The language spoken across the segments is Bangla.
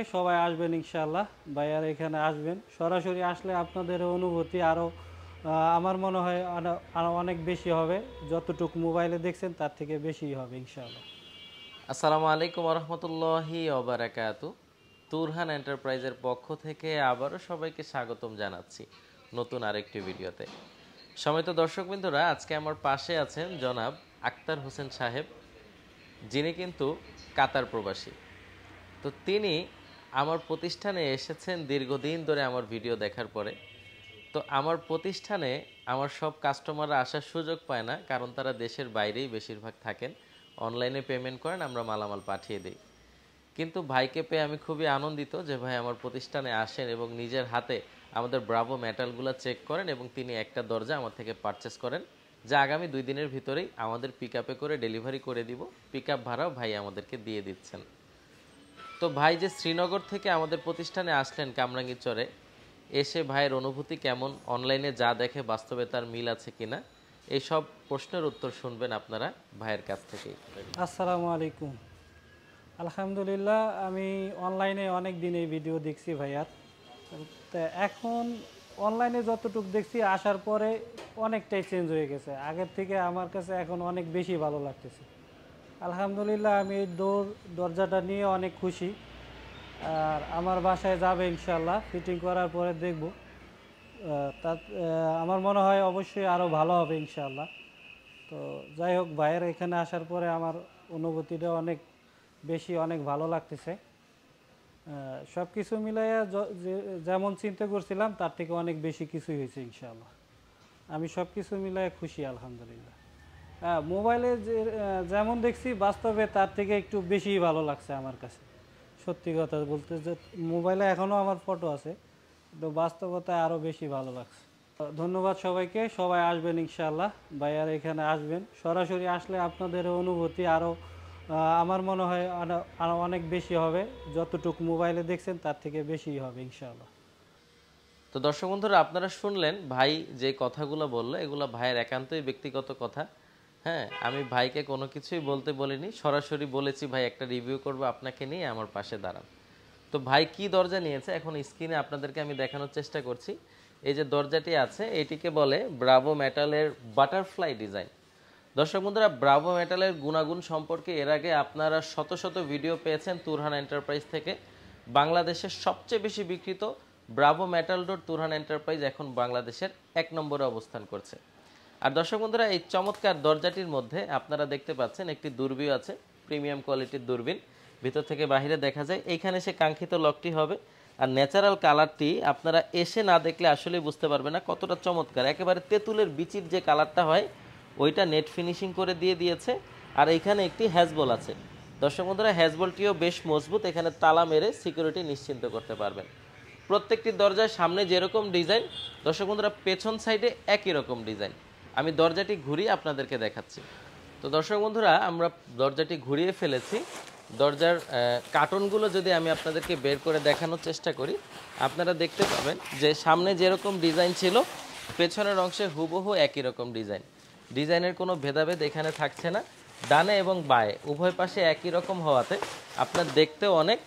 সবাই আসবেন ইনশাআল্লাহ। ভাইয়ার এখানে আসবেন, সরাসরি আসলে আপনাদের অনুভূতি আরও আমার মনে হয় আরও অনেক বেশি হবে। যতটুকু মোবাইলে দেখছেন তার থেকে বেশি হবে ইনশাআল্লাহ। আসসালামু আলাইকুম রহমতুল্লাহি ওবারাকাতু। তুরহান এন্টারপ্রাইজের পক্ষ থেকে আবারও সবাইকে স্বাগতম জানাচ্ছি নতুন আরেকটি ভিডিওতে। সম্মানিত দর্শকবৃন্দরা, আজকে আমার পাশে আছেন জনাব আক্তার হোসেন সাহেব, যিনি কিন্তু কাতার প্রবাসী। তো তিনি আমার প্রতিষ্ঠানে এসেছেন দীর্ঘদিন ধরে আমার ভিডিও দেখার পরে। তো আমার প্রতিষ্ঠানে আমার সব কাস্টমাররা আসার সুযোগ পায় না, কারণ তারা দেশের বাইরেই বেশিরভাগ থাকেন। অনলাইনে পেমেন্ট করেন, আমরা মালামাল পাঠিয়ে দিই। কিন্তু ভাইকে পেয়ে আমি খুবই আনন্দিত যে ভাই আমার প্রতিষ্ঠানে আসেন এবং নিজের হাতে আমাদের ব্রাভো মেটালগুলো চেক করেন এবং তিনি একটা দরজা আমার থেকে পারচেস করেন, যা আগামী 2 দিনের ভিতরেই আমাদের পিক আপে করে ডেলিভারি করে দিব। পিক আপ ভাড়াও ভাই আমাদেরকে দিয়ে দিচ্ছেন। তো ভাই যে শ্রীনগর থেকে আমাদের প্রতিষ্ঠানে আসলেন কামরাঙ্গীরচরে, এসে ভাইয়ের অনুভূতি কেমন, অনলাইনে যা দেখে বাস্তবে তার মিল আছে কিনা, এই সব প্রশ্নের উত্তর শুনবেন আপনারা ভাইয়ের কাছ থেকেই। আসসালামু আলাইকুম। আলহামদুলিল্লাহ, আমি অনলাইনে অনেক দিন এই ভিডিও দেখছি ভাইয়ার। তো এখন অনলাইনে যতটুকু দেখছি, আসার পরে অনেকটাই চেঞ্জ হয়ে গেছে। আগের থেকে আমার কাছে এখন অনেক বেশি ভালো লাগতেছে। আলহামদুলিল্লাহ, আমি এই দরজাটা নিয়ে অনেক খুশি। আর আমার বাসায় যাবে ইনশাল্লাহ, ফিটিং করার পরে দেখব। আমার মনে হয় অবশ্যই আরও ভালো হবে ইনশাল্লাহ। তো যাই হোক, ভাইয়ের এখানে আসার পরে আমার অনুভূতিটা অনেক বেশি, অনেক ভালো লাগতেছে। সব কিছু মিলাইয়া যেমন চিন্তা করছিলাম তার থেকে অনেক বেশি কিছুই হয়েছে ইনশাআল্লাহ। আমি সব কিছু মিলাইয়া খুশি আলহামদুলিল্লাহ। মোবাইলে যেমন দেখছি, বাস্তবে তার থেকে একটু বেশিই ভালো লাগছে আমার কাছে। সত্যি কথা বলতে, যে মোবাইলে এখনও আমার ফটো আছে, তো বাস্তবতায় আরও বেশি ভালো লাগছে। ধন্যবাদ সবাইকে, সবাই আসবেন ইনশাআল্লাহ। ভাইয়ার এখানে আসবেন, সরাসরি আসলে আপনাদের অনুভূতি আরও আমার মনে হয় আরও অনেক বেশি হবে। যতটুকু মোবাইলে দেখছেন তার থেকে বেশি হবে ইনশাআল্লাহ। তো দর্শক বন্ধুরা, আপনারা শুনলেন ভাই যে কথাগুলো বললো, এগুলো ভাইয়ের একান্তই ব্যক্তিগত কথা। হ্যাঁ, আমি ভাইকে কোনো কিছুই বলতে বলিনি, সরাসরি বলেছি ভাই একটা রিভিউ করবো আপনাকে নিয়ে, আমার পাশে দাঁড়ান। তো ভাই কি দরজা নিয়েছে এখন স্ক্রিনে আপনাদেরকে আমি দেখানোর চেষ্টা করছি। এই যে দরজাটি আছে, এটিকে বলে ব্রাভো মেটালের বাটারফ্লাই ডিজাইন। দর্শক বন্ধুরা, ব্রাভো মেটালের গুণাগুণ সম্পর্কে এর আগে আপনারা শত শত ভিডিও পেয়েছেন তুরহান এন্টারপ্রাইজ থেকে। বাংলাদেশের সবচেয়ে বেশি বিক্রিত Bravo metal door Turhan enterprise এখন বাংলাদেশের 1 নম্বরে অবস্থান করছে। আর দর্শক বন্ধুরা, এই চমৎকার দরজাটির মধ্যে আপনারা দেখতে পাচ্ছেন একটি দূরবীন আছে, প্রিমিয়াম কোয়ালিটির দূরবীন। ভিতর থেকে বাহিরে দেখা যায়, এইখানে সে কাঙ্ক্ষিত লকটি হবে। আর ন্যাচারাল কালারটি আপনারা এসে না দেখলে আসলে বুঝতে পারবে না কতটা চমৎকার। একেবারে তেঁতুলের বিচির যে কালারটা হয়, ওইটা নেট ফিনিশিং করে দিয়ে দিয়েছে। আর এইখানে একটি হ্যাজবল আছে। দর্শক বন্ধুরা, হ্যাজবলটিও বেশ মজবুত, এখানে তালা মেরে সিকিউরিটি নিশ্চিন্ত করতে পারবেন। প্রত্যেকটি দরজার সামনে যেরকম ডিজাইন, দর্শক বন্ধুরা পেছন সাইডে একই রকম ডিজাইন। আমি দরজাটি ঘুরিয়ে আপনাদেরকে দেখাচ্ছি। তো দর্শক বন্ধুরা, আমরা দরজাটি ঘুরিয়ে ফেলেছি। দরজার কার্টনগুলো যদি আমি আপনাদেরকে বের করে দেখানোর চেষ্টা করি, আপনারা দেখতে পাবেন যে সামনে যেরকম ডিজাইন ছিল, পেছনের অংশে হুবহু একই রকম ডিজাইন। ডিজাইনের কোনো ভেদাভেদ এখানে থাকছে না। ডানে এবং বাঁয়ে উভয় পাশে একই রকম হওয়াতে আপনার দেখতেও অনেক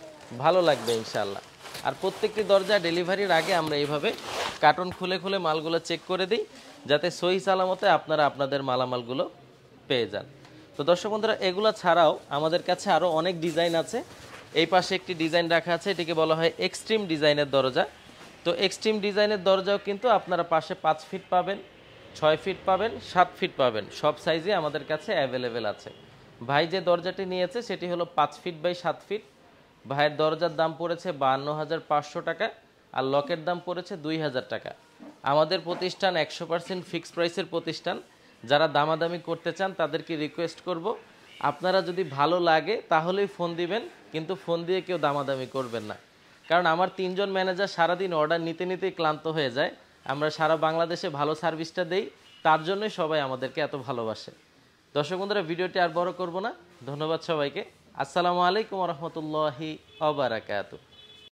ভালো লাগবে ইনশাআল্লাহ। আর প্রত্যেকটি দরজা ডেলিভারির আগে আমরা এইভাবে কার্টন খুলে খুলে মালগুলো চেক করে দিই, যাতে সহি সালামতে আপনারা আপনাদের মালামালগুলো পেয়ে যান। তো দর্শক বন্ধুরা, এগুলো ছাড়াও আমাদের কাছে আরও অনেক ডিজাইন আছে। এই পাশে একটি ডিজাইন রাখা আছে, এটিকে বলা হয় এক্সট্রিম ডিজাইনের দরজা। তো এক্সট্রিম ডিজাইনের দরজাও কিন্তু আপনারা পাশে 5 ফিট পাবেন, 6 ফিট পাবেন, 7 ফিট পাবেন, সব সাইজে আমাদের কাছে অ্যাভেলেবেল আছে। ভাই যে দরজাটি নিয়েছে সেটি হলো 5 ফিট বাই 7 ফিট। ভাইয়ের দরজার দাম পড়েছে 52,500 টাকা, আর লকের দাম পড়েছে 2,000 টাকা। আমাদের প্রতিষ্ঠান 100% ফিক্সড প্রাইসের প্রতিষ্ঠান। যারা দামাদামি করতে চান তাদেরকে রিকোয়েস্ট করব, আপনারা যদি ভালো লাগে তাহলেই ফোন দিবেন, কিন্তু ফোন দিয়ে কেউ দামাদামি করবেন না। কারণ আমার 3 জন ম্যানেজার সারাদিন অর্ডার নিতে নিতেই ক্লান্ত হয়ে যায়। আমরা সারা বাংলাদেশে ভালো সার্ভিসটা দেই, তার জন্যই সবাই আমাদেরকে এত ভালোবাসে। দর্শক বন্ধুরা, ভিডিওটি আর বড় করব না। ধন্যবাদ সবাইকে। আসসালামু আলাইকুম রহমতুল্লাহি ওয়া বারাকাতুহু।